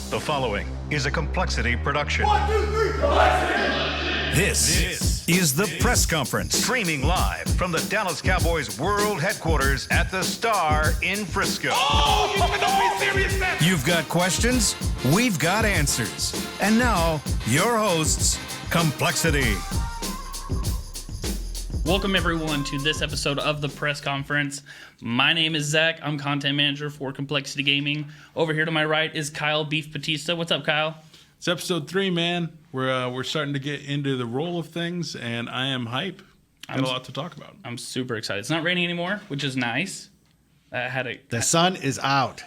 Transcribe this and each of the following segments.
The following is a complexity production. 1, 2, 3, complexity! This is the press conference, streaming live from the Dallas Cowboys World Headquarters at the Star in Frisco. Oh, you don't be serious, man! You've got questions, we've got answers. And now, your hosts, Complexity. Welcome, everyone, to this episode of the press conference. My name is Zach. I'm content manager for Complexity Gaming. Over here to my right is Kyle Beef Bautista. What's up, Kyle? It's episode 3, man. We're starting to get into the roll of things, and I am hype. Got a lot to talk about. I'm super excited. It's not raining anymore, which is nice. The sun is out.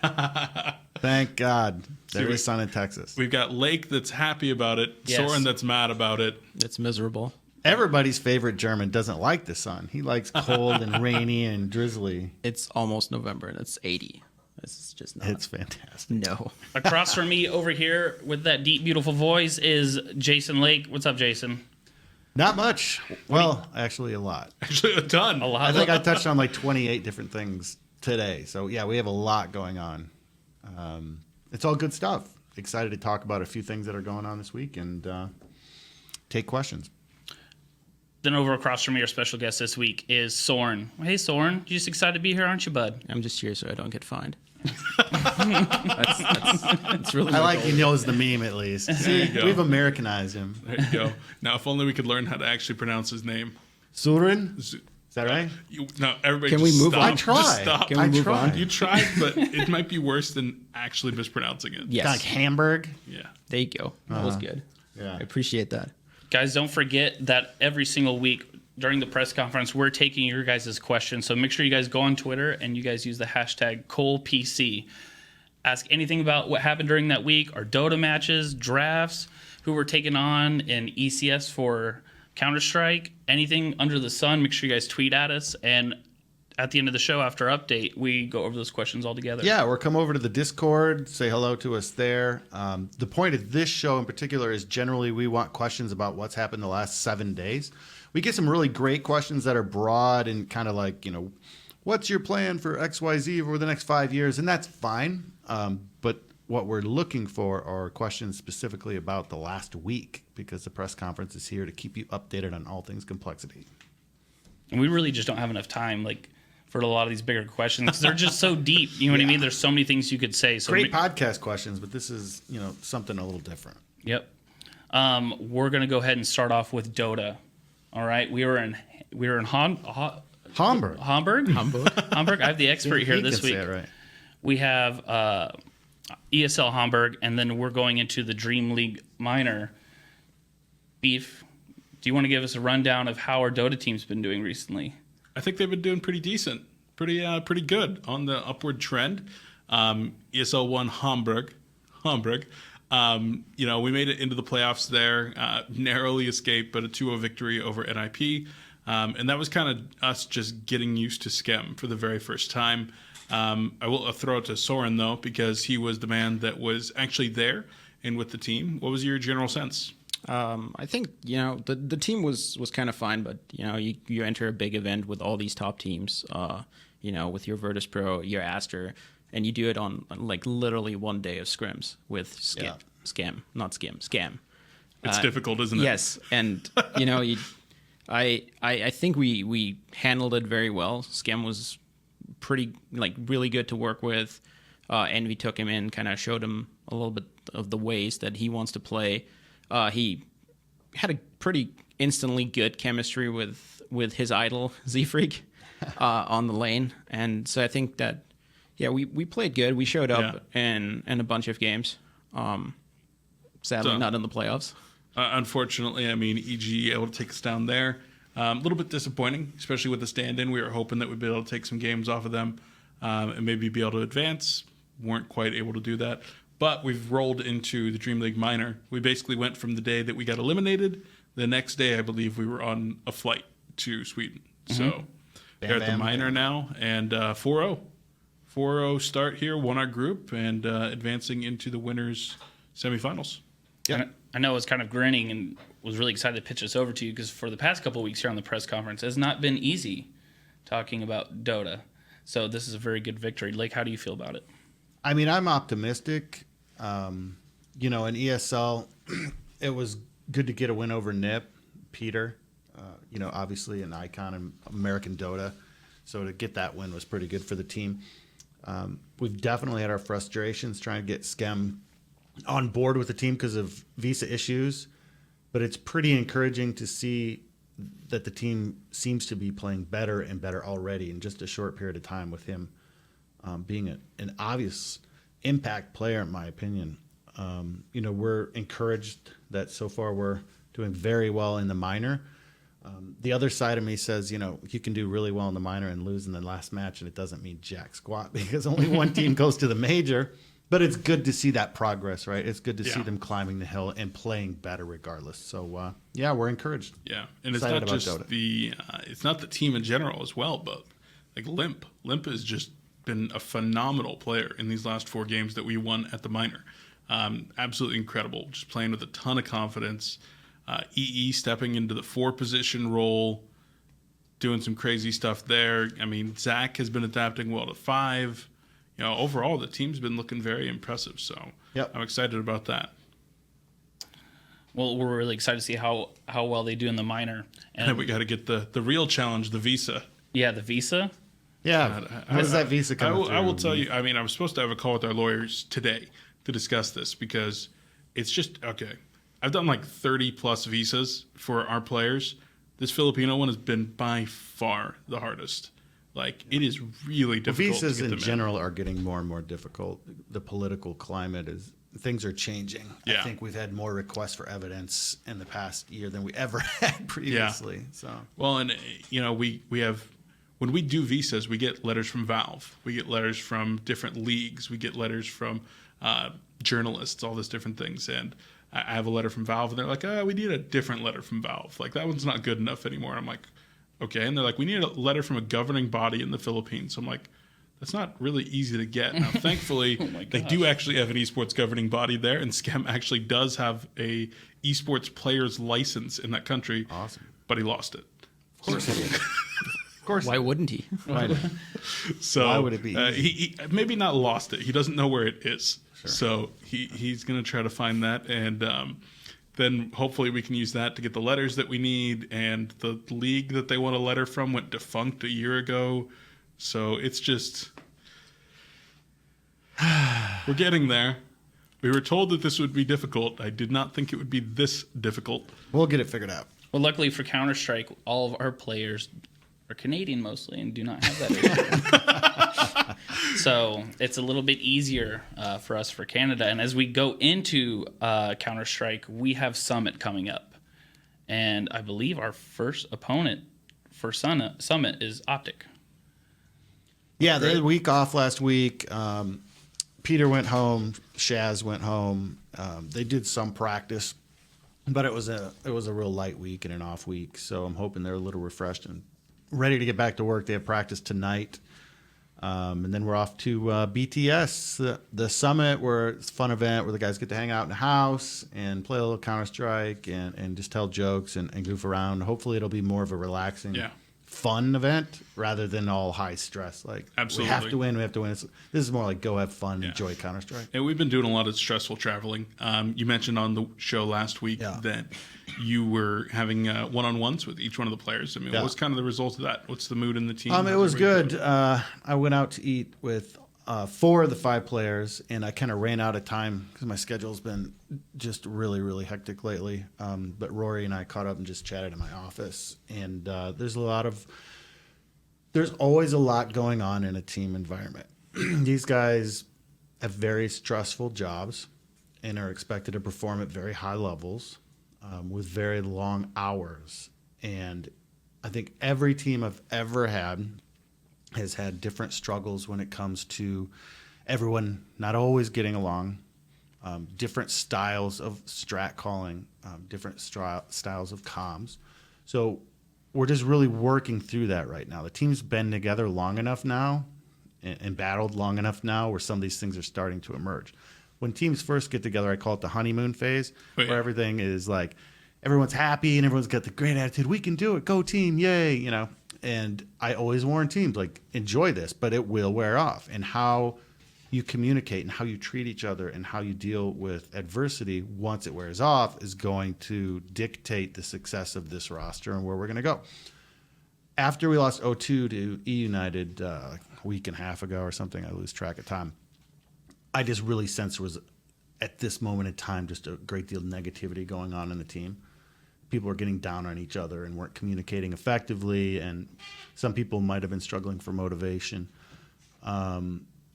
Thank God. There is sun in Texas. We've got Lake that's happy about it, Yes. Soren that's mad about it. It's miserable. Everybody's favorite German doesn't like the sun. He likes cold and rainy and drizzly. It's almost November and it's 80. It's just not. It's fantastic. No. Across from me over here with that deep, beautiful voice is Jason Lake. What's up, Jason? Not much. Well, actually a lot. Actually, a ton. A lot. I think I touched on like 28 different things today. So, yeah, we have a lot going on. It's all good stuff. Excited to talk about a few things that are going on this week and take questions. Then over across from me, our special guest this week is Soren. Hey, Soren. You just excited to be here, aren't you, bud? I'm just here so I don't get fined. that's really I my like goal. he knows the meme at least. See, you go. we've Americanized him. There you go. Now, if only we could learn how to actually pronounce his name. Sören? Is that right? No, everybody Can we just move stop. on? I tried. Just stop. Can we move tried. on? You tried, but it might be worse than actually mispronouncing it. Yes. Like Hamburg? Yeah. There you go. That was good. Yeah. I appreciate that. Guys, don't forget that every single week during the press conference, we're taking your guys' questions. So make sure you guys go on Twitter and you guys use the hashtag ColePC. Ask anything about what happened during that week, our Dota matches, drafts, who were taken on in ECS for Counter-Strike, anything under the sun. Make sure you guys tweet at us. And at the end of the show, after update, we go over those questions all together. Yeah, or come over to the Discord, say hello to us there. The point of this show in particular is generally we want questions about what's happened the last 7 days. We get some really great questions that are broad and kind of like, what's your plan for XYZ over the next 5 years? And that's fine. But what we're looking for are questions specifically about the last week because the press conference is here to keep you updated on all things complexity. And we really just don't have enough time, for a lot of these bigger questions, 'cause they're just so deep. You know what I mean? There's so many things you could say. So Great podcast questions, but this is, something a little different. Yep. We're gonna go ahead and start off with Dota. All right. We were in Hamburg. Hamburg. Hamburg. I have the expert here He this can say week. it right. We have ESL Hamburg, and then we're going into the DreamLeague Minor. Beef, do you want to give us a rundown of how our Dota team's been doing recently? I think they've been doing pretty decent, pretty good on the upward trend. ESL One Hamburg. We made it into the playoffs there, narrowly escaped, but a 2-0 victory over NIP. And that was kind of us just getting used to Schem for the very first time. I will throw it to Soren, though, because he was the man that was actually there and with the team. What was your general sense? I think, the team was kind of fine, but, you enter a big event with all these top teams, with your Virtus Pro, your Aster, and you do it on, literally 1 day of scrims with Scam. It's difficult, isn't it? Yes, and, I think we handled it very well. Scam was pretty, really good to work with. Envy took him in, kind of showed him a little bit of the ways that he wants to play. He had a pretty instantly good chemistry with his idol, Z-Freak, on the lane. And so I think that, we played good. We showed up in a bunch of games. Sadly, not in the playoffs. Unfortunately, EG able to take us down there. A little bit disappointing, especially with the stand-in. We were hoping that we'd be able to take some games off of them and maybe be able to advance. Weren't quite able to do that. But we've rolled into the DreamLeague Minor. We basically went from the day that we got eliminated. The next day, I believe, we were on a flight to Sweden. Mm-hmm. So they're at the Minor now, and 4-0. 4-0 start here, won our group, and advancing into the winners' semifinals. Yeah. I know I was kind of grinning and was really excited to pitch this over to you because for the past couple of weeks here on the press conference, it has not been easy talking about Dota. So this is a very good victory. Lake, how do you feel about it? I'm optimistic. in ESL, it was good to get a win over Nip, Peter. Obviously an icon in American Dota. So to get that win was pretty good for the team. We've definitely had our frustrations trying to get Skem on board with the team because of visa issues. But it's pretty encouraging to see that the team seems to be playing better and better already in just a short period of time with him being an obvious impact player, in my opinion. We're encouraged that so far we're doing very well in the minor. The other side of me says, you can do really well in the minor and lose in the last match, and it doesn't mean jack squat because only one team goes to the major. But it's good to see that progress, right? It's good to see them climbing the hill and playing better regardless. So, we're encouraged. Yeah, and it's Excited not about just Dota. it's not the team in general as well, but like Limp has just been a phenomenal player in these last 4 games that we won at the minor. Absolutely incredible, just playing with a ton of confidence. EE stepping into the 4 position role, doing some crazy stuff there. I mean, Zack has been adapting well to 5. Overall, the team's been looking very impressive. So I'm excited about that. Well, we're really excited to see how well they do in the minor. And then we got to get the real challenge, the visa. Yeah, the visa. Yeah. How does that visa come through? I will tell you, I mean, I was supposed to have a call with our lawyers today to discuss this because it's just, okay. I've done like 30 plus visas for our players. This Filipino one has been by far the hardest. Like, it is really difficult. Visas to get in them general are getting more and more difficult. The political climate things are changing. Yeah. I think we've had more requests for evidence in the past year than we ever had previously. Yeah. So well, and we have, when we do visas, we get letters from Valve. We get letters from different leagues. We get letters from journalists, all these different things. And I have a letter from Valve, and they're like, we need a different letter from Valve. Like, that one's not good enough anymore. And I'm like, okay. And they're like, we need a letter from a governing body in the Philippines. So I'm like, that's not really easy to get. Now, thankfully, they do actually have an esports governing body there, and Skem actually does have a esports player's license in that country. Awesome. But he lost it. of course it is. Of course. Why wouldn't he? So Why would it be he maybe not lost it. He doesn't know where it is. Sure. So he's going to try to find that, and then hopefully we can use that to get the letters that we need. And the league that they want a letter from went defunct a year ago. So it's just we're getting there. We were told that this would be difficult. I did not think it would be this difficult. We'll get it figured out. Well, luckily for Counter-Strike, all of our players are Canadian mostly and do not have that issue. So it's a little bit easier for us for Canada. And as we go into Counter-Strike, we have Summit coming up. And I believe our first opponent for Summit is Optic. Yeah, they had a week off last week. Peter went home. Shaz went home. They did some practice, but it was a real light week and an off week. So I'm hoping they're a little refreshed and ready to get back to work. They have practice tonight, and then we're off to BTS, the summit, where it's a fun event where the guys get to hang out in the house and play a little Counter-Strike and just tell jokes and goof around. Hopefully, it'll be more of a relaxing. Yeah. Fun event rather than all high stress. Like, Absolutely. we have to win. This is more like go have fun, enjoy Counter-Strike. And we've been doing a lot of stressful traveling. You mentioned on the show last week that you were having one-on-ones with each one of the players. I mean, what's kind of the result of that? What's the mood in the team? It was good. I went out to eat with 4 of the 5 players, and I kind of ran out of time because my schedule's been just really, really hectic lately. But Rory and I caught up and just chatted in my office. And there's always a lot going on in a team environment. These guys have very stressful jobs and are expected to perform at very high levels with very long hours. And I think every team I've ever had has had different struggles when it comes to everyone not always getting along, different styles of strat calling, different styles of comms. So we're just really working through that right now. The team's been together long enough now and battled long enough now where some of these things are starting to emerge. When teams first get together, I call it the honeymoon phase, where everything is like everyone's happy and everyone's got the great attitude. We can do it. Go team. Yay. You know. And I always warn teams, like, enjoy this, but it will wear off. And how you communicate and how you treat each other and how you deal with adversity once it wears off is going to dictate the success of this roster and where we're going to go. After we lost 0-2 to E United a week and a half ago or something, I lose track of time, I just really sensed there was, at this moment in time, just a great deal of negativity going on in the team. People were getting down on each other and weren't communicating effectively, and some people might have been struggling for motivation.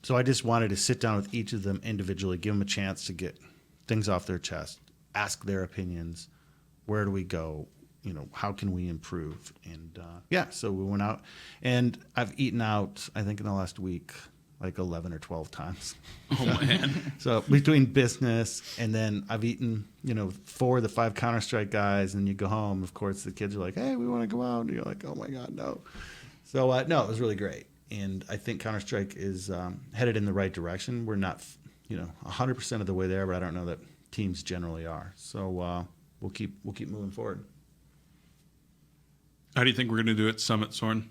So I just wanted to sit down with each of them individually, give them a chance to get things off their chest, ask their opinions. Where do we go? You know, how can we improve? And so we went out, and I've eaten out, I think in the last week, like 11 or 12 times. Oh, man. So between business and then I've eaten, 4 of the 5 Counter-Strike guys, and you go home. Of course, the kids are like, hey, we want to go out. And you're like, oh, my God, no. So, no, it was really great. And I think Counter-Strike is headed in the right direction. We're not, 100% of the way there, but I don't know that teams generally are. So we'll keep moving forward. How do you think we're going to do at Summit, Soren?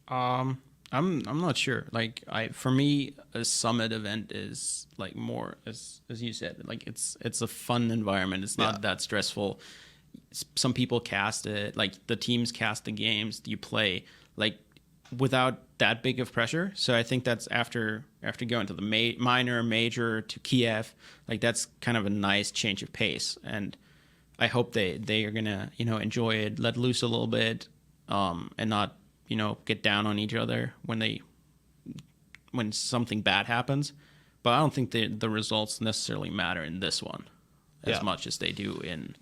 I'm not sure. Like for me, a Summit event is like more as you said, like it's a fun environment. It's not that stressful. Some people cast it, like the teams cast the games you play, like without that big of pressure. So I think that's after going to the minor, major to Kiev, like that's kind of a nice change of pace. And I hope they are gonna enjoy it, let loose a little bit, and not get down on each other when something bad happens. But I don't think the results necessarily matter in this one as much as they do in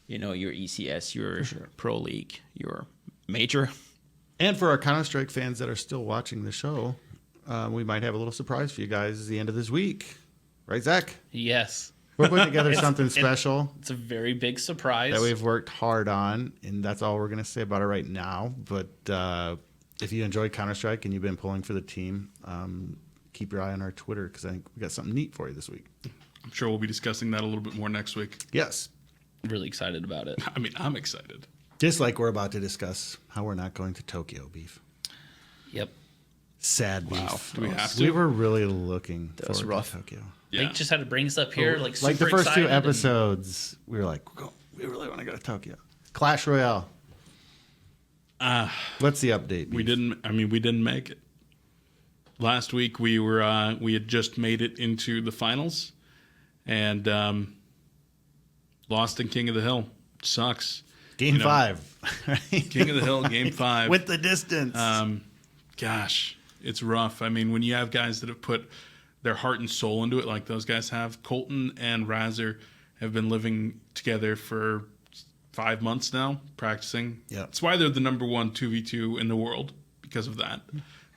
your ECS, your Pro League, your major. And for our Counter-Strike fans that are still watching the show, we might have a little surprise for you guys at the end of this week. Right, Zach? Yes. We're putting together something special It's a very big surprise. that we've worked hard on, and that's all we're going to say about it right now. But if you enjoy Counter-Strike and you've been pulling for the team, keep your eye on our Twitter, because I think we got something neat for you this week. I'm sure we'll be discussing that a little bit more next week. Yes. Really excited about it. I mean, I'm excited. Just like we're about to discuss how we're not going to Tokyo, Beef. Yep. Sad Beef. Wow. Do we have to? We were really looking was forward rough. to Tokyo. They just had to bring us up here, like super Like the first 2 excited, and episodes, we were like, we really want to go to Tokyo. Clash Royale. What's the update, Beef? We didn't make it. Last week we had just made it into the finals, and lost in King of the Hill. Sucks. Game 5. Right? King of the Hill, Game 5. With the distance. Gosh, it's rough. I mean, when you have guys that have put their heart and soul into it, like those guys have. Colton and Razor have been living together for 5 months now, practicing. Yeah. That's why they're the number 1 2v2 in the world, because of that.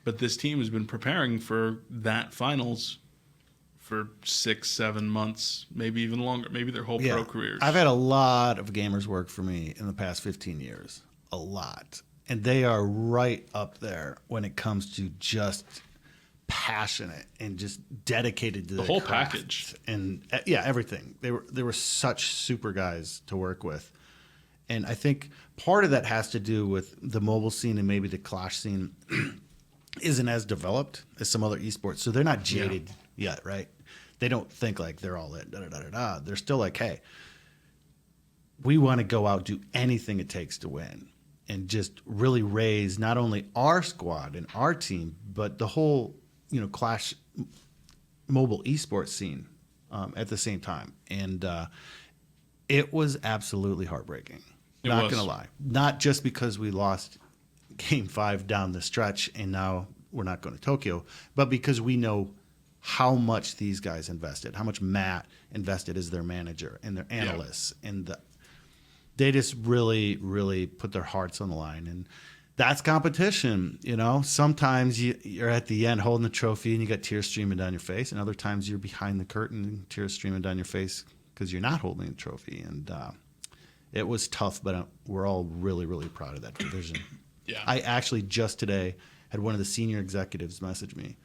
But this team has been preparing for that finals for 6-7 months, maybe even longer, maybe their whole pro careers. I've had a lot of gamers work for me in the past 15 years. A lot. And they are right up there when it comes to just passionate and just dedicated to the whole craft. package. And everything. They were such super guys to work with. And I think part of that has to do with the mobile scene and maybe the Clash scene isn't as developed as some other esports. So they're not jaded yet, right? They don't think like they're all it, da-da-da-da-da. They're still like, hey, we want to go out, do anything it takes to win, and just really raise not only our squad and our team, but the whole, Clash mobile esports scene at the same time. And it was absolutely heartbreaking. Not going to lie. Not just because we lost Game 5 down the stretch and now we're not going to Tokyo, but because we know how much these guys invested, how much Matt invested as their manager and their analysts, and they just really, really put their hearts on the line. And that's competition, Sometimes you're at the end holding the trophy and you got tears streaming down your face, and other times you're behind the curtain and tears streaming down your face because you're not holding the trophy. And it was tough, but we're all really, really proud of that division. Yeah. I actually just today had one of the senior executives message me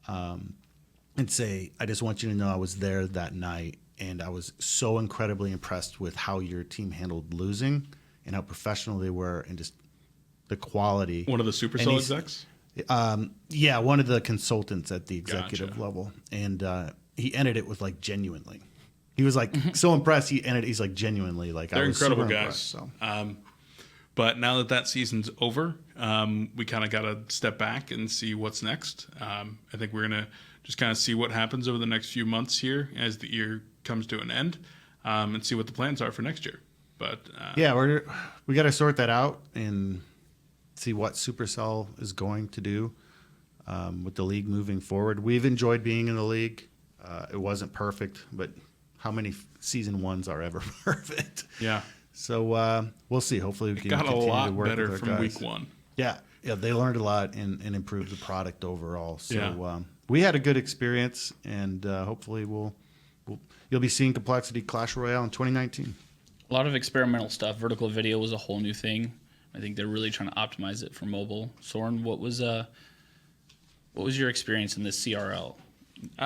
and say, I just want you to know I was there that night, and I was so incredibly impressed with how your team handled losing and how professional they were and just the quality. One of the Supercell execs? Yeah, one of the consultants at the executive level, and he ended it with like genuinely. He was like so impressed. He's like genuinely like They're I was incredible super guys. impressed, so. But now that season's over, we kind of got to step back and see what's next. I think we're gonna just kind of see what happens over the next few months here as the year comes to an end, and see what the plans are for next year. But Yeah, we got to sort that out and see what Supercell is going to do with the league moving forward. We've enjoyed being in the league. It wasn't perfect, but how many season ones are ever perfect? yeah, So we'll see. Hopefully, we can got a continue to lot work better with our from guys. week one. Yeah, they learned a lot and improved the product overall. So Yeah. We had a good experience, and hopefully you'll be seeing compLexity Clash Royale in 2019. A lot of experimental stuff. Vertical video was a whole new thing. I think they're really trying to optimize it for mobile. Soren, what was your experience in this CRL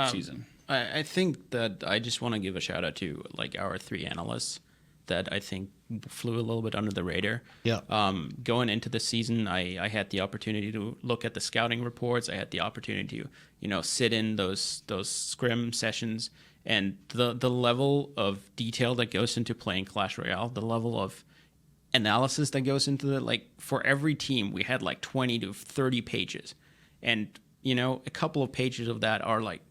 season? I think that I just want to give a shout out to like our 3 analysts that I think flew a little bit under the radar. Yeah. Going into the season, I had the opportunity to look at the scouting reports. I had the opportunity to, sit in those scrim sessions, and the level of detail that goes into playing Clash Royale, the level of analysis that goes into it. Like for every team, we had like 20 to 30 pages, and a couple of pages of that are like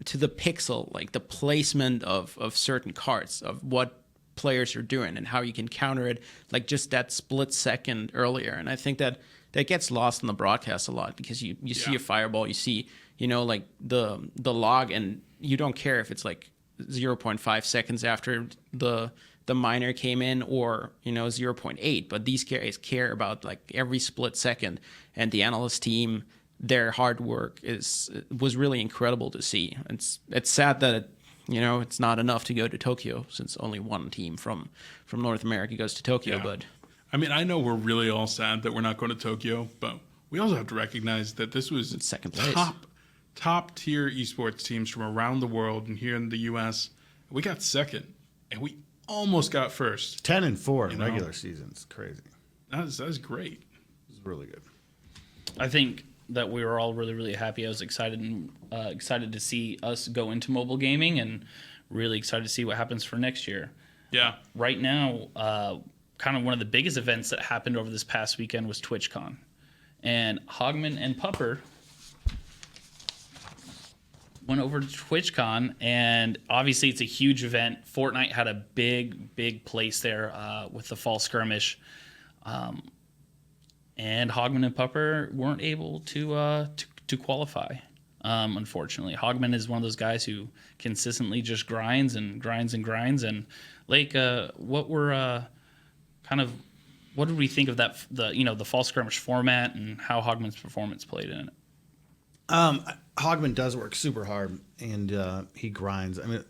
to the pixel, like the placement of certain cards, of what players are doing and how you can counter it, like just that split second earlier. And I think that gets lost in the broadcast a lot, because you see a fireball, you see like the log, and you don't care if it's like 0.5 seconds after the minor came in, or 0.8, but these guys care about like every split second. And the analyst team, their hard work was really incredible to see. It's sad that it's not enough to go to Tokyo, since only one team from North America goes to Tokyo. Yeah. But I mean, I know we're really all sad that we're not going to Tokyo, but we also have to recognize that this was second place. top tier esports teams from around the world, and here in the U.S. we got second, and we almost got first. 10-4 in regular seasons, crazy. That is great. It's really good. I think that we were all really, really happy. I was excited to see us go into mobile gaming, and really excited to see what happens for next year. Yeah. Right now, kind of one of the biggest events that happened over this past weekend was TwitchCon. And Hogman and Pupper went over to TwitchCon, and obviously it's a huge event. Fortnite had a big place there with the fall skirmish. And Hogman and Pupper weren't able to qualify, unfortunately. Hogman is one of those guys who consistently just grinds. And Lake, what did we think of that? The fall skirmish format and how Hogman's performance played in it. Hogman does work super hard, and he grinds. I mean,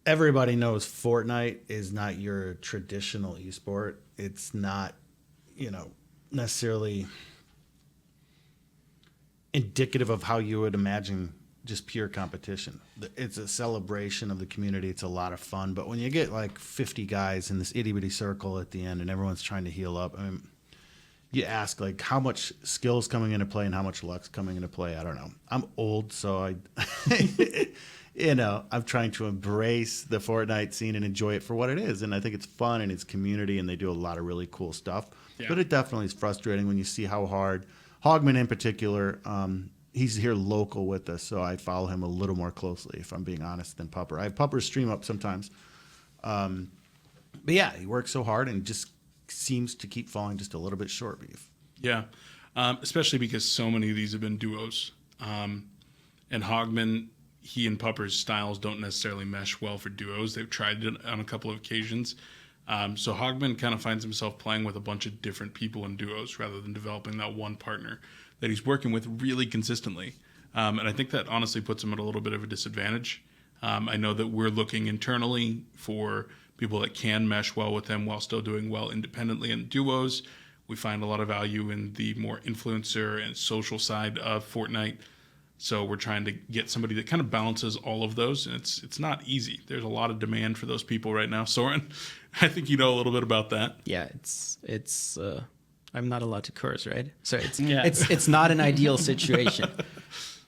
everybody knows Fortnite is not your traditional esport. It's not, necessarily indicative of how you would imagine just pure competition. It's a celebration of the community. It's a lot of fun. But when you get like 50 guys in this itty-bitty circle at the end and everyone's trying to heal up, I mean, you ask like how much skill's coming into play and how much luck's coming into play. I don't know. I'm old, so I'm trying to embrace the Fortnite scene and enjoy it for what it is. And I think it's fun and it's community, and they do a lot of really cool stuff. Yeah. But it definitely is frustrating when you see how hard Hogman in particular, he's here local with us, so I follow him a little more closely, if I'm being honest, than Pupper. I have Pupper's stream up sometimes. But yeah, he works so hard and just seems to keep falling just a little bit short. Yeah, especially because so many of these have been duos. And Hogman, he and Pupper's styles don't necessarily mesh well for duos. They've tried it on a couple of occasions. So Hogman kind of finds himself playing with a bunch of different people in duos rather than developing that one partner that he's working with really consistently. And I think that honestly puts him at a little bit of a disadvantage. I know that we're looking internally for people that can mesh well with him while still doing well independently in duos. We find a lot of value in the more influencer and social side of Fortnite. So we're trying to get somebody that kind of balances all of those, and it's not easy. There's a lot of demand for those people right now. Soren, I think you know a little bit about that. Yeah, it's I'm not allowed to curse, right? So it's Yeah. it's not an ideal situation.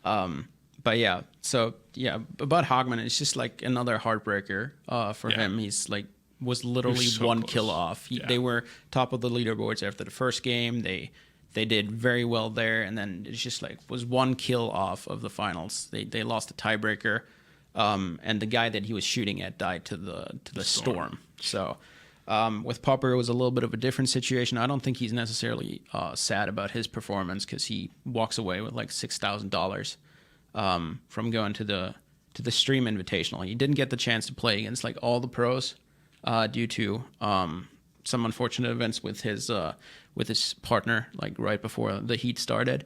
But yeah, so yeah, about Hogman, it's just like another heartbreaker for him. He's like was literally so one close. kill off. Yeah. They were top of the leaderboards after the first game. They did very well there, and then it's just like was one kill off of the finals. They lost a tiebreaker, and the guy that he was shooting at died to the storm. So with Popper, it was a little bit of a different situation. I don't think he's necessarily sad about his performance because he walks away with like $6,000 from going to the Stream Invitational. He didn't get the chance to play against like all the pros due to some unfortunate events with his partner, like right before the heat started.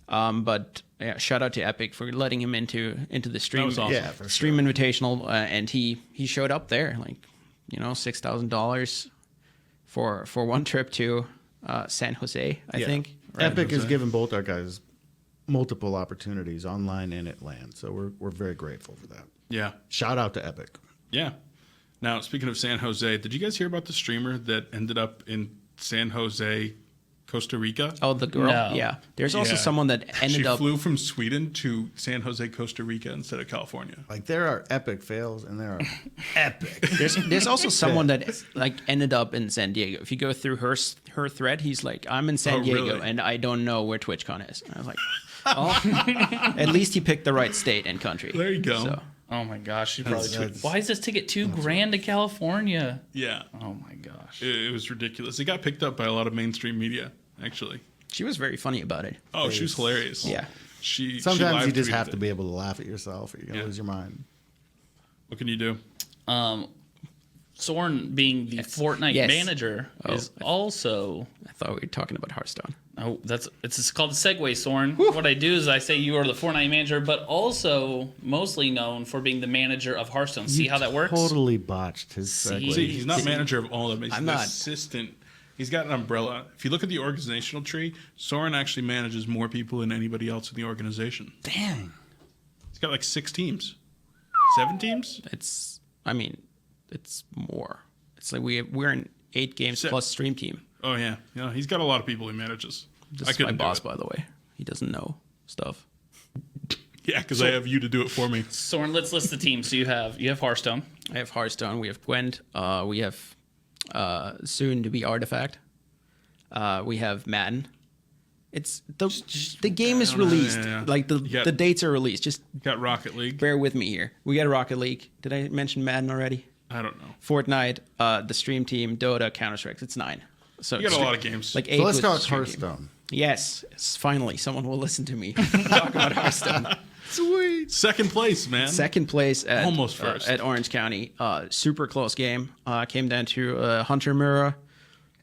But yeah, shout out to Epic for letting him into the stream. That was awesome. Yeah, for Stream Invitational, and he showed up there, like $6,000 for one trip to San Jose, I think. Epic has given both our guys multiple opportunities online and at LAN, so we're very grateful for that. Yeah. Shout out to Epic. Yeah. Now, speaking of San Jose, did you guys hear about the streamer that ended up in San Jose, Costa Rica? Oh, the girl? No. Yeah. There's also Yeah. someone that ended She up... flew from Sweden to San Jose, Costa Rica instead of California. Like, there are epic fails and there are epic. There's also someone that like ended up in San Diego. If you go through her thread, he's like, I'm in San Oh, Diego really? and I don't know where TwitchCon is. And I was like, oh, at least he picked the right state and country. There you go. So, Oh my gosh, she probably. That's- Why is this ticket $2,000 to California? Yeah. Oh my gosh. It was ridiculous. It got picked up by a lot of mainstream media, actually. she was very funny about it. Oh, she was hilarious. Yeah. She Sometimes live you just tweeted have it. to be able to laugh at yourself or you're going to Yeah. lose your mind. What can you do? Soren, being the Fortnite Yes. manager, is also. I thought we were talking about Hearthstone. Oh, it's called a segue, Soren. What I do is I say you are the Fortnite manager, but also mostly known for being the manager of Hearthstone. See how that works? Totally botched his See? segue. See, he's not manager of all of them. He's I'm the not. assistant. He's got an umbrella. If you look at the organizational tree, Soren actually manages more people than anybody else in the organization. Dang. He's got like 6 teams. 7 teams? It's more. It's like we're in 8 games Se- plus stream team. Oh, yeah. Yeah, he's got a lot of people he manages. This I is my couldn't do boss, it. by the way. He doesn't know stuff. Yeah, because I have you to do it for me. Soren, let's list the teams. So you have Hearthstone. I have Hearthstone. We have Gwent. We have soon to be Artifact. We have Madden. It's the game is released. yeah. Like You got- the dates are released. Just Got Rocket League. bear with me here. We got Rocket League. Did I mention Madden already? I don't know. Fortnite, the Stream Team, Dota, Counter-Strike. It's 9. So You got a lot of games. Like 8 So let's with talk Stream Team. Hearthstone. Yes, finally someone will listen to me talk about Hearthstone. Sweet. Second place, man. Second place at Almost first. at Orange County. Super close game. Came down to Hunter Mirror,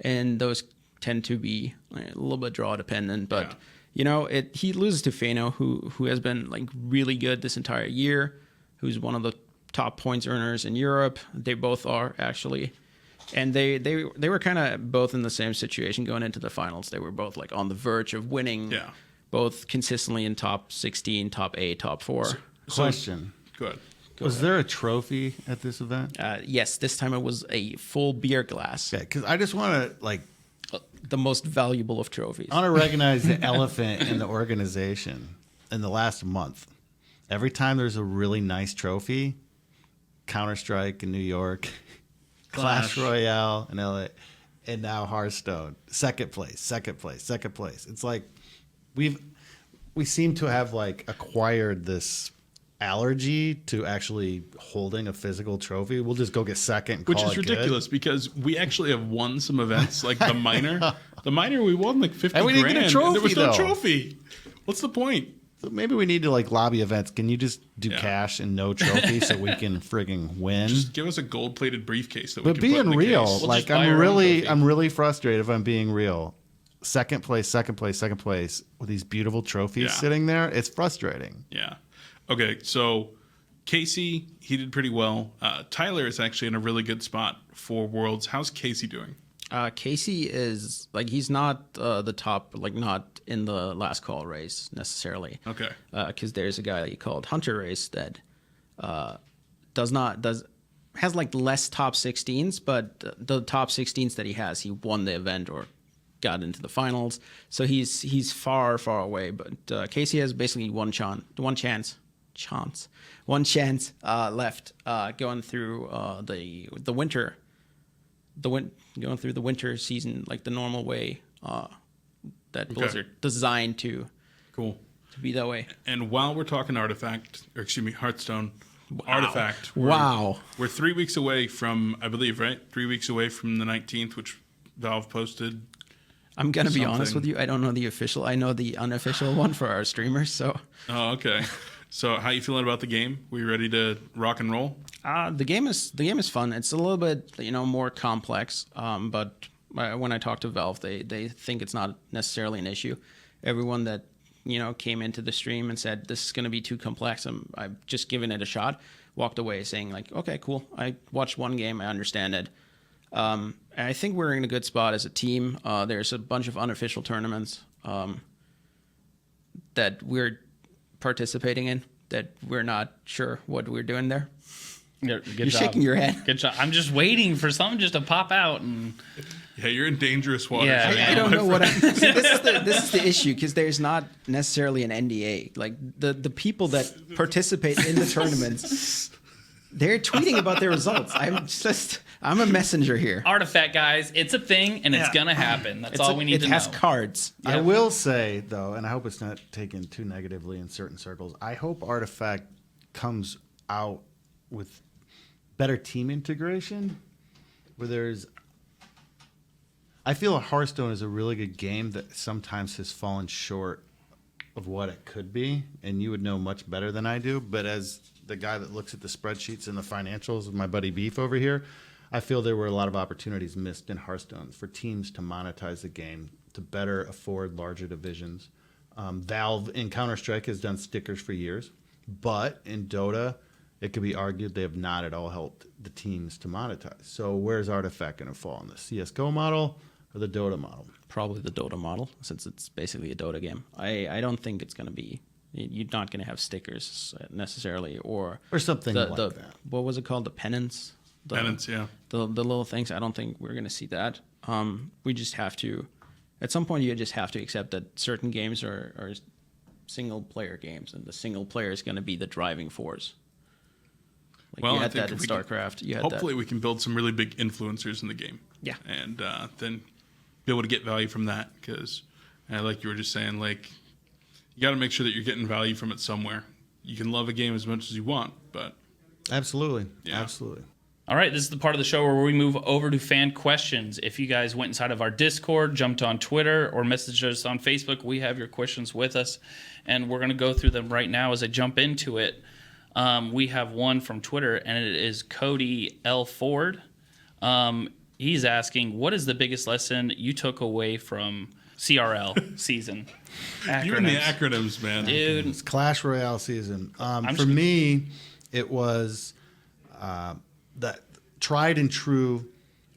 and those tend to be a little bit draw dependent. But Yeah. he loses to Fano, who has been like really good this entire year, who's one of the top points earners in Europe. They both are actually. And they were kind of both in the same situation going into the finals. They were both like on the verge of winning. Yeah. Both consistently in top 16, top 8, top 4. Question. Good. Was there a trophy at this event? Yes, this time it was a full beer glass. Okay, because I just want to The most valuable of trophies. I want to recognize the elephant in the organization in the last month. Every time there's a really nice trophy, Counter-Strike in New York, Clash Royale in LA, and now Hearthstone. Second place, second place, second place. It's like we seem to have like acquired this allergy to actually holding a physical trophy. We'll just go get second and Which call is it good. ridiculous because we actually have won some events like the minor. The minor we won like 50 And we didn't grand. get a trophy, and there was no though. trophy. What's the point? So maybe we need to like lobby events. Can you just do Yeah. cash and no trophy so we can frigging win? Just give us a gold-plated briefcase that we But can put in being the real, case. We'll like just buy our own trophy. I'm really frustrated if I'm being real. Second place, second place, second place with these beautiful trophies Yeah. sitting there. It's frustrating. Yeah. Okay, so Casey, he did pretty well. Tyler is actually in a really good spot for Worlds. How's Casey doing? Casey is like he's not the top, like not in the last call race necessarily. Okay. Because there's a guy called Hunter Race that has like less top 16s, but the top 16s that he has, he won the event or got into the finals. So he's far away. But Casey has basically one chance left going through the winter. Going through the winter season like the normal way that Blizzard designed to be that way. And while we're talking Hearthstone, Artifact. We're 3 weeks away from, I believe, right? 3 weeks away from the 19th, which Valve posted. I'm going to be honest with you. I don't know the official. I know the unofficial one for our streamers. So. Oh, okay. So how you feeling about the game? We ready to rock and roll? The game is fun. It's a little bit more complex. But when I talk to Valve, they think it's not necessarily an issue. Everyone that came into the stream and said this is going to be too complex, I've just given it a shot, walked away saying like, okay, cool. I watched one game. I understand it. I think we're in a good spot as a team. There's a bunch of unofficial tournaments that we're participating in that we're not sure what we're doing there. You're shaking your head. Good job. I'm just waiting for something just to pop out. And yeah, you're in dangerous waters. Yeah, I don't know what. This is the issue because there's not necessarily an NDA. Like the people that participate in the tournaments, they're tweeting about their results. I'm a messenger here. Artifact, guys, it's a thing and it's gonna happen. That's all we need to know. It has cards. I will say though, and I hope it's not taken too negatively in certain circles. I hope Artifact comes out with better team integration, where there's. I feel Hearthstone is a really good game that sometimes has fallen short of what it could be, and you would know much better than I do. But as the guy that looks at the spreadsheets and the financials of my buddy Beef over here, I feel there were a lot of opportunities missed in Hearthstone for teams to monetize the game, to better afford larger divisions. Valve in Counter-Strike has done stickers for years, but in Dota, it could be argued they have not at all helped the teams to monetize. So where's Artifact going to fall, in the CSGO model or the Dota model? Probably the Dota model, since it's basically a Dota game. I don't think it's going to be. You're not going to have stickers necessarily, or something like that. What was it called? The pennants. Penance, yeah. The little things. I don't think we're going to see that. We just have to. At some point, you just have to accept that certain games are single player games, and the single player is going to be the driving force. You had that in StarCraft. Hopefully, we can build some really big influencers in the game. Yeah, and then be able to get value from that, because, like you were just saying, like you got to make sure that you're getting value from it somewhere. You can love a game as much as you want, but absolutely. All right, this is the part of the show where we move over to fan questions. If you guys went inside of our Discord, jumped on Twitter, or messaged us on Facebook, we have your questions with us, and we're going to go through them right now as I jump into it. We have one from Twitter, and it is Cody L. Ford. He's asking, what is the biggest lesson you took away from CRL season? You and the acronyms, man. Dude. It's Clash Royale season. For me, it was that tried and true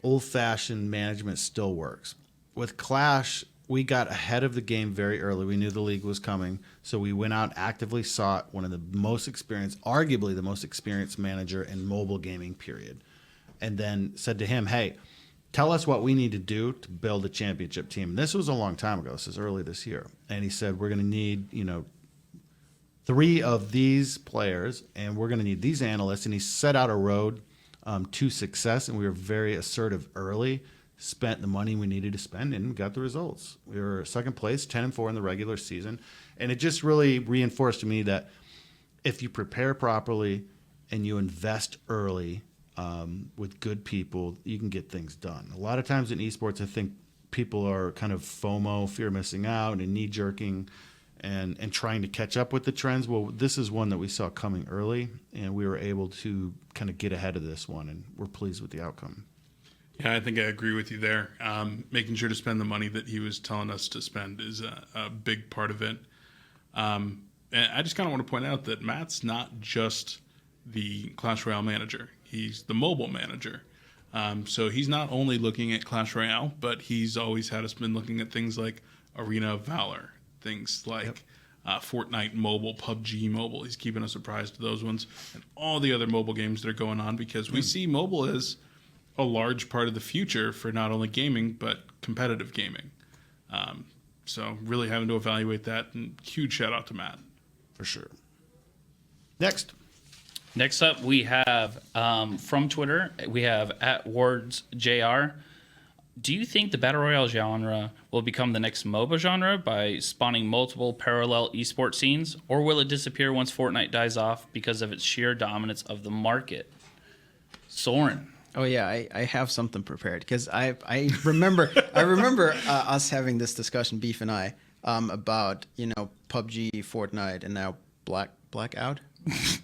old-fashioned management still works. With Clash, we got ahead of the game very early. We knew the league was coming, so we went out, actively sought one of the most experienced, arguably the most experienced manager in mobile gaming, period. And then said to him, hey, tell us what we need to do to build a championship team. And this was a long time ago. This is early this year. And he said, we're going to need, 3 of these players, and we're going to need these analysts. And he set out a road to success, and we were very assertive early, spent the money we needed to spend, and got the results. We were second place, 10-4 in the regular season. And it just really reinforced to me that if you prepare properly and you invest early with good people, you can get things done. A lot of times in esports, I think people are kind of FOMO, fear of missing out, and knee-jerking and trying to catch up with the trends. Well, this is one that we saw coming early, and we were able to kind of get ahead of this one, and we're pleased with the outcome. Yeah, I think I agree with you there. Making sure to spend the money that he was telling us to spend is a big part of it. And I just kind of want to point out that Matt's not just the Clash Royale manager. He's the mobile manager. So he's not only looking at Clash Royale, but he's always had us been looking at things like Arena of Valor, things like Fortnite mobile, PUBG mobile. He's keeping us apprised of those ones and all the other mobile games that are going on, because we see mobile as a large part of the future for not only gaming, but competitive gaming. So really having to evaluate that, and huge shout out to Matt. For sure. Next. Next up, we have from Twitter, we have @WardsJR. Do you think the Battle Royale genre will become the next MOBA genre by spawning multiple parallel esports scenes, or will it disappear once Fortnite dies off because of its sheer dominance of the market? Soren. Oh yeah, I have something prepared because I remember us having this discussion, Beef and I, about PUBG, Fortnite, and now Blackout.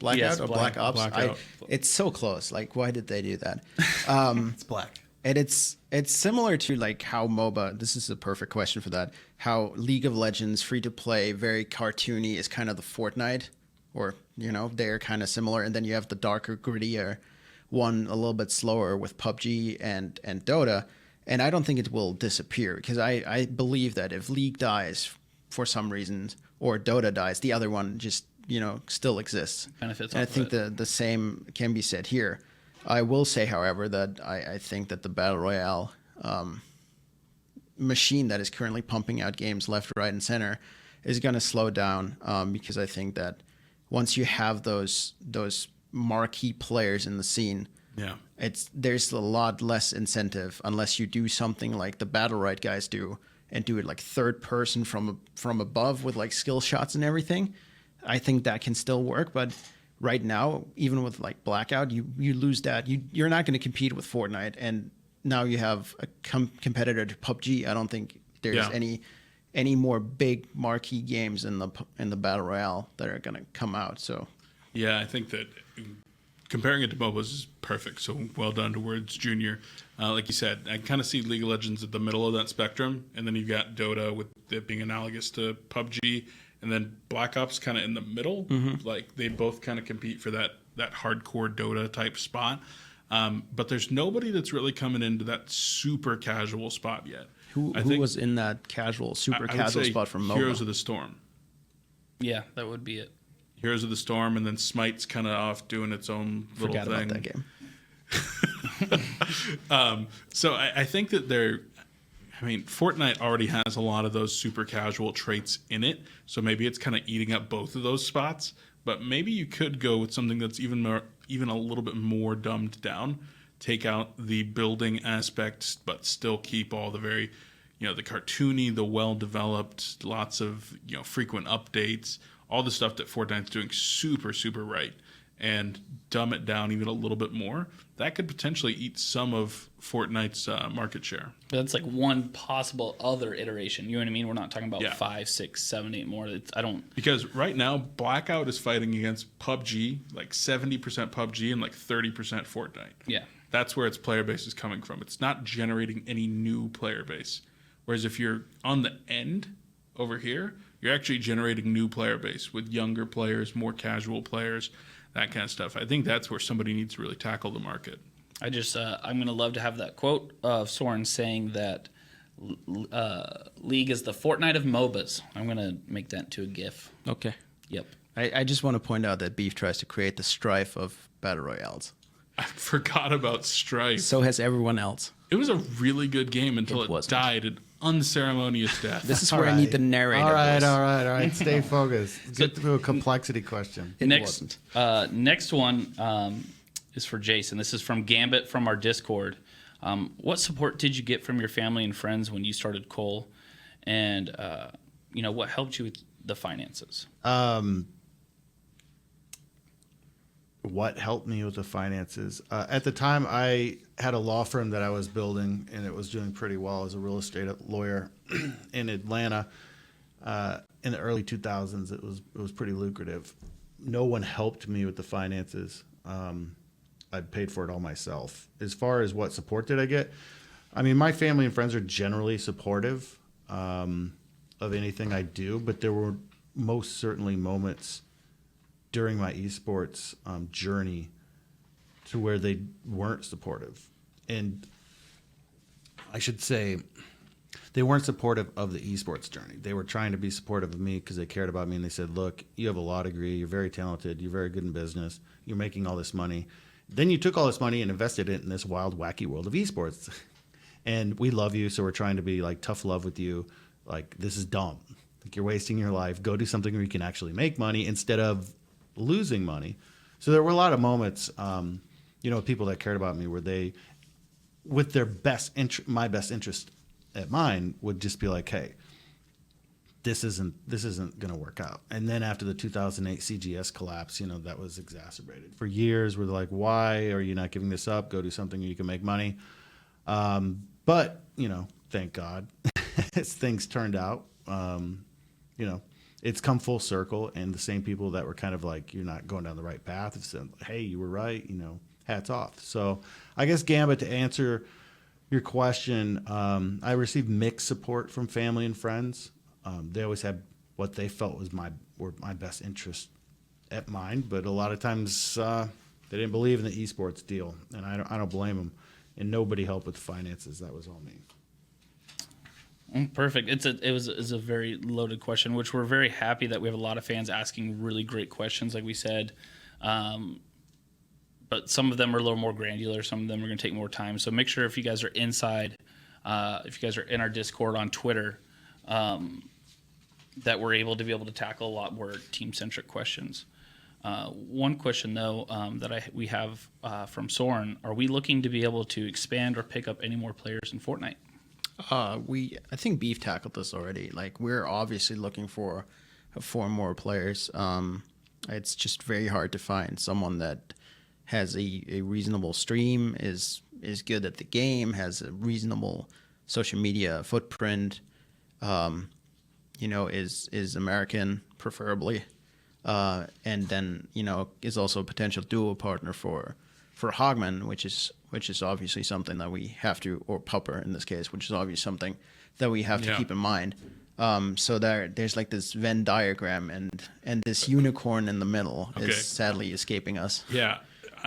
Yes, or Black Ops. Blackout. It's so close. Like, why did they do that? It's black. And it's similar to like how MOBA. This is a perfect question for that. How League of Legends, free to play, very cartoony, is kind of the Fortnite, or they're kind of similar. And then you have the darker, grittier one, a little bit slower with PUBG and Dota. And I don't think it will disappear because I believe that if League dies for some reason or Dota dies, the other one just still exists. Benefits. And I off of think it. the same can be said here. I will say, however, that I think that the Battle Royale machine that is currently pumping out games left, right, and center is going to slow down because I think that once you have those marquee players in the scene, Yeah. there's a lot less incentive unless you do something like the Battle Royale guys do and do it like third person from above with like skill shots and everything. I think that can still work, but right now, even with like Blackout, you lose that. You're not going to compete with Fortnite, and now you have a competitor to PUBG. I don't think there's any more big marquee games in the Battle Royale that are going to come out. So Yeah, I think that comparing it to MOBAs is perfect. So well done to Words Junior. Like you said, I kind of see League of Legends at the middle of that spectrum, and then you've got Dota with it being analogous to PUBG, and then Black Ops kind of in the middle. Like they both kind of compete for that hardcore Dota type spot. But there's nobody that's really coming into that super casual spot yet. who was in that super I would casual say spot from MOBA? Heroes of the Storm. Yeah, that would be it. Heroes of the Storm, and then Smite's kind of off doing its own little Forgot thing. about that game. So I think that Fortnite already has a lot of those super casual traits in it. So maybe it's kind of eating up both of those spots. But maybe you could go with something that's even a little bit more dumbed down. Take out the building aspects, but still keep all the very, the cartoony, the well-developed, lots of, frequent updates, all the stuff that Fortnite's doing super, super right, and dumb it down even a little bit more. That could potentially eat some of Fortnite's market share. That's like one possible other iteration. You know what I mean? We're not talking about Yeah. 5, 6, 7, 8 more. Because right now, Blackout is fighting against PUBG, like 70% PUBG and like 30% Fortnite. Yeah. That's where its player base is coming from. It's not generating any new player base. Whereas if you're on the end over here, you're actually generating new player base with younger players, more casual players, that kind of stuff. I think that's where somebody needs to really tackle the market. I'm going to love to have that quote of Soren saying that League is the Fortnite of MOBAs. I'm going to make that into a GIF. Okay. Yep. I just want to point out that Beef tries to create the strife of Battle Royales. I forgot about Strife. So has everyone else. It was a really good game until it wasn't. died an unceremonious death. This is where I need the narrator. All right, voice. all right. Stay focused. Get to a complexity question. It Next wasn't. next one is for Jason. This is from Gambit from our Discord. What support did you get from your family and friends when you started Cole? And, what helped you with the finances? What helped me with the finances? At the time, I had a law firm that I was building, and it was doing pretty well as a real estate lawyer in Atlanta. In the early 2000s, it was pretty lucrative. No one helped me with the finances. I paid for it all myself. As far as what support did I get, my family and friends are generally supportive of anything I do, but there were most certainly moments during my esports journey to where they weren't supportive. And I should say they weren't supportive of the esports journey. They were trying to be supportive of me because they cared about me, and they said, look, you have a law degree, you're very talented, you're very good in business, you're making all this money. Then you took all this money and invested it in this wild, wacky world of esports. And we love you, so we're trying to be like tough love with you. like, this is dumb. Like, you're wasting your life. Go do something where you can actually make money instead of losing money. So there were a lot of moments, people that cared about me where they, with their my best interest at mind, would just be like, hey, this isn't going to work out. And then after the 2008 CGS collapse, that was exacerbated. For years, we're like, why are you not giving this up? Go do something where you can make money. But, thank God, as things turned out, it's come full circle. And the same people that were kind of like, you're not going down the right path have said, hey, you were right, hats off. So I guess, Gambit, to answer your question, I received mixed support from family and friends. They always had what they felt were my best interest at mind, but a lot of times they didn't believe in the esports deal, and I don't blame them. And nobody helped with the finances. That was all me. Perfect. It was a very loaded question, which we're very happy that we have a lot of fans asking really great questions, like we said. But some of them are a little more granular. Some of them are going to take more time. So make sure if you guys are inside, if you guys are in our Discord on Twitter, that we're able to tackle a lot more team-centric questions. One question, though, that we have from Soren: are we looking to be able to expand or pick up any more players in Fortnite? I think Beef tackled this already. Like, we're obviously looking for more players. It's just very hard to find someone that has a reasonable stream, is good at the game, has a reasonable social media footprint, is American preferably, and then is also a potential duo partner for Hogman, which is obviously something that we have to, or Pupper in this case, which is obviously something that we have to keep in mind. So there's like this Venn diagram, and this unicorn in the middle is sadly escaping us. Yeah,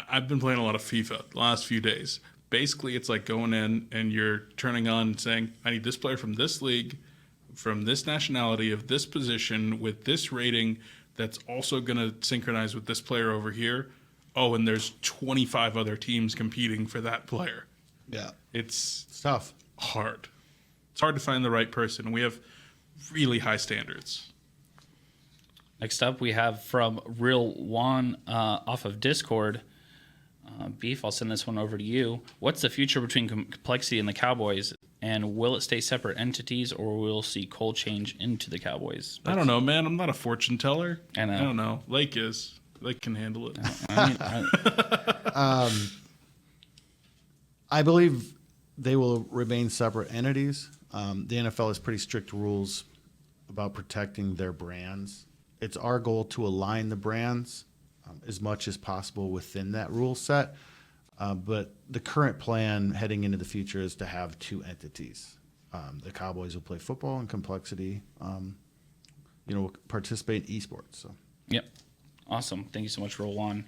I've been playing a lot of FIFA the last few days. Basically, it's like going in and you're turning on and saying, I need this player from this league, from this nationality, of this position, with this rating, that's also going to synchronize with this player over here. Oh, and there's 25 other teams competing for that player. Yeah. It's tough. Hard. It's hard to find the right person. We have really high standards. Next up, we have from Real One off of Discord. Beef, I'll send this one over to you. What's the future between compLexity and the Cowboys? And will it stay separate entities, or will we see Cole change into the Cowboys? I don't know, man. I'm not a fortune teller. I know. I don't know. Lake is. Lake can handle it. I believe they will remain separate entities. The NFL has pretty strict rules about protecting their brands. It's our goal to align the brands as much as possible within that rule set. But the current plan heading into the future is to have two entities. The Cowboys will play football, and compLexity, will participate in esports. So. Yep. Awesome. Thank you so much, Roll One.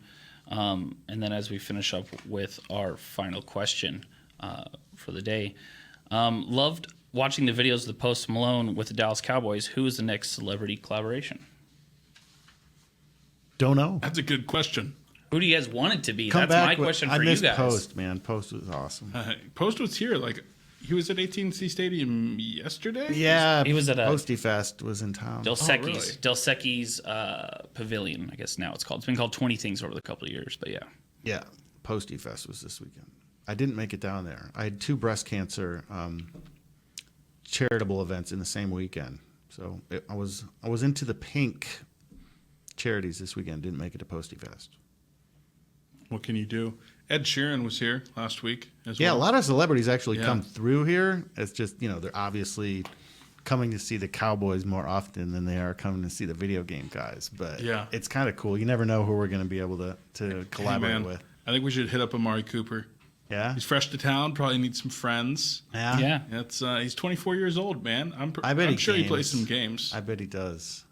And then as we finish up with our final question for the day, loved watching the videos of the Post Malone with the Dallas Cowboys. Who is the next celebrity collaboration? Don't know. That's a good question. Who do you guys want it to be? Come That's my back question I for you missed guys. Post, man. Post was awesome. Post was here. Like, he was at AT&T Stadium yesterday? Yeah, He was at a Posty Fest was in town. Del really? Secchi's Pavilion, I guess now it's called. It's been called 20 things over the couple of years, but yeah. Yeah, Posty Fest was this weekend. I didn't make it down there. I had two breast cancer charitable events in the same weekend, so I was into the pink charities this weekend. Didn't make it to Posty Fest. What can you do? Ed Sheeran was here last week as Yeah, well. a lot of celebrities actually Yeah. come through here. It's just, they're obviously coming to see the Cowboys more often than they are coming to see the video game guys. But Yeah. it's kind of cool. You never know who we're going to be able to collaborate Hey, man, with. I think we should hit up Amari Cooper. Yeah? He's fresh to town, probably needs some friends. Yeah. It's he's 24 years old, man. I bet I'm he sure he games. plays some games. I bet he does.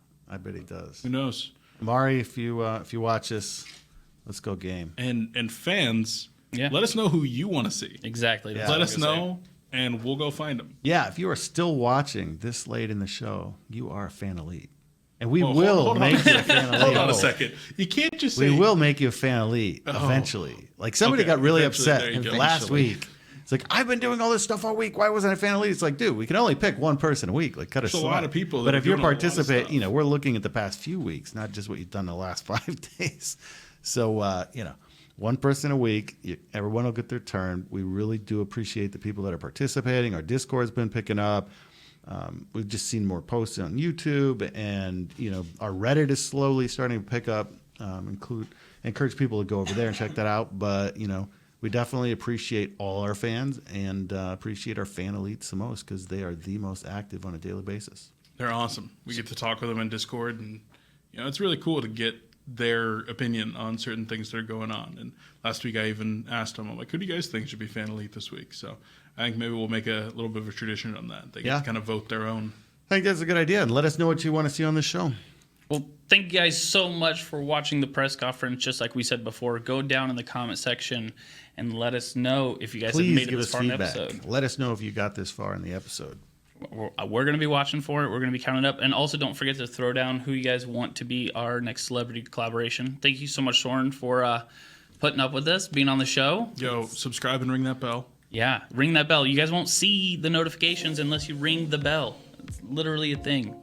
Who knows? Mari, if you watch this, let's go game. And fans, Yeah. let us know who you want to see. Exactly. That's Yeah. what Let I was us gonna say. know, and we'll go find them. Yeah, if you are still watching this late in the show, you are a fan elite. And we Whoa, will hold on. make you a fan elite. Hold on a second. You can't just say We will make you a fan elite eventually. Like somebody Okay, got really eventually, upset there you go. last Eventually. week It's like, I've been doing all this stuff all week. Why wasn't I fan elite? It's like, dude, we can only pick one person a week. Like, cut a There's a slack. lot of people that But are if you're doing a lot of participate, stuff. we're looking at the past few weeks, not just what you've done the last 5 days. So, one person a week, everyone will get their turn. We really do appreciate the people that are participating. Our Discord's been picking up. We've just seen more posts on YouTube, and our Reddit is slowly starting to pick up. Encourage people to go over there and check that out. But we definitely appreciate all our fans and appreciate our fan elites the most because they are the most active on a daily basis. They're awesome. We get to talk with them in Discord, and it's really cool to get their opinion on certain things that are going on. And last week I even asked them, I'm like, who do you guys think should be fan elite this week? So I think maybe we'll make a little bit of a tradition on that. They get to kind of vote their own. I think that's a good idea. And let us know what you want to see on the show. Well, thank you guys so much for watching the press conference. Just like we said before, go down in the comment section and let us know if you guys Please have made it give this us far in the feedback. episode. Let us know if you got this far in the episode. We're going to be watching for it. We're going to be counting up. And also, don't forget to throw down who you guys want to be our next celebrity collaboration. Thank you so much, Soren, for putting up with us, being on the show. Yo, subscribe and ring that bell. Yeah, ring that bell. You guys won't see the notifications unless you ring the bell. It's literally a thing.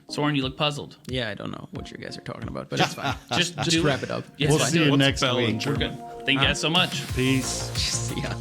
Soren, you look puzzled. Yeah, I don't know what you guys are talking about, but it's fine. Just Just wrap it up. Yeah, We'll it's fine. see you What's next bell in week. We're good. Thank you guys so much. Peace. Yeah.